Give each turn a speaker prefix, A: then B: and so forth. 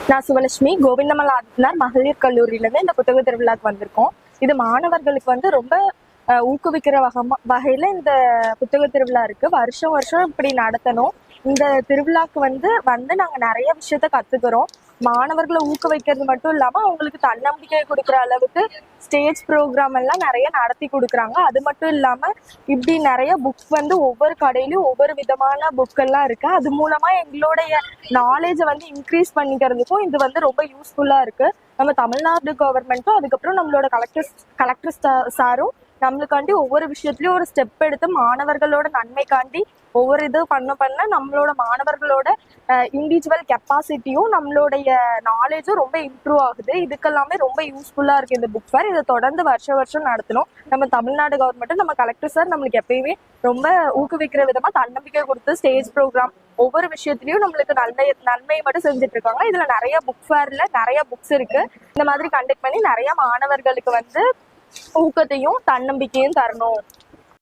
A: நான் சுவலட்சுமி கோவிந்தமல் ஆதித்தனார் மகளிர் கல்லூரியிலேருந்து இந்த புத்தக திருவிழாக்கு வந்திருக்கோம். இது மாணவர்களுக்கு ரொம்ப ஊக்குவிக்கிற வகையில இந்த புத்தக திருவிழா இருக்கு. வருஷம் வருஷம் இப்படி நடத்தணும். இந்த திருவிழாக்கு வந்து நாங்க நிறைய விஷயத்த கத்துக்கிறோம். மாணவர்களை ஊக்குவிக்கிறது மட்டும் இல்லாம அவங்களுக்கு தன்னம்பிக்கை கொடுக்குற அளவுக்கு ஸ்டேஜ் ப்ரோக்ராம் எல்லாம் நிறைய நடத்தி கொடுக்குறாங்க. அது மட்டும் இல்லாம இப்படி நிறைய புக்ஸ் ஒவ்வொரு கடையிலயும் ஒவ்வொரு விதமான புக் எல்லாம் இருக்கு. அது மூலமா எங்களுடைய நாலேஜை இன்க்ரீஸ் பண்ணிக்கிறதுக்கும் இது ரொம்ப யூஸ்ஃபுல்லா இருக்கு. நம்ம தமிழ்நாடு கவர்மெண்ட்டும் அதுக்கப்புறம் நம்மளோட கலெக்டர் சாரும் நம்மளுக்காண்டி ஒவ்வொரு விஷயத்துலயும் ஒரு ஸ்டெப் எடுத்து மாணவர்களோட நன்மைக்காண்டி ஒவ்வொரு இது பண்ண நம்மளோட மாணவர்களோட இண்டிவிஜுவல் கெப்பாசிட்டியும் நம்மளுடைய நாலேஜும் ரொம்ப இம்ப்ரூவ் ஆகுது. இதுக்கெல்லாமே ரொம்ப யூஸ்ஃபுல்லா இருக்கு இந்த புக் ஃபேர். இதை தொடர்ந்து வருஷம் நடத்தணும். நம்ம தமிழ்நாடு கவர்மெண்ட்டும் நம்ம கலெக்டர் சார் நம்மளுக்கு எப்பயுமே ரொம்ப ஊக்குவிக்கிற விதமா தன்னம்பிக்கை கொடுத்து ஸ்டேஜ் ப்ரோக்ராம் ஒவ்வொரு விஷயத்திலயும் நம்மளுக்கு நன்மை மட்டும் செஞ்சுட்டு இருக்காங்க. இதுல நிறைய புக் ஃபேர்ல நிறைய புக்ஸ் இருக்கு. இந்த மாதிரி கண்டக்ட் பண்ணி நிறைய மாணவர்களுக்கு ஊக்கத்தையும் தன்னம்பிக்கையும் தரணும்.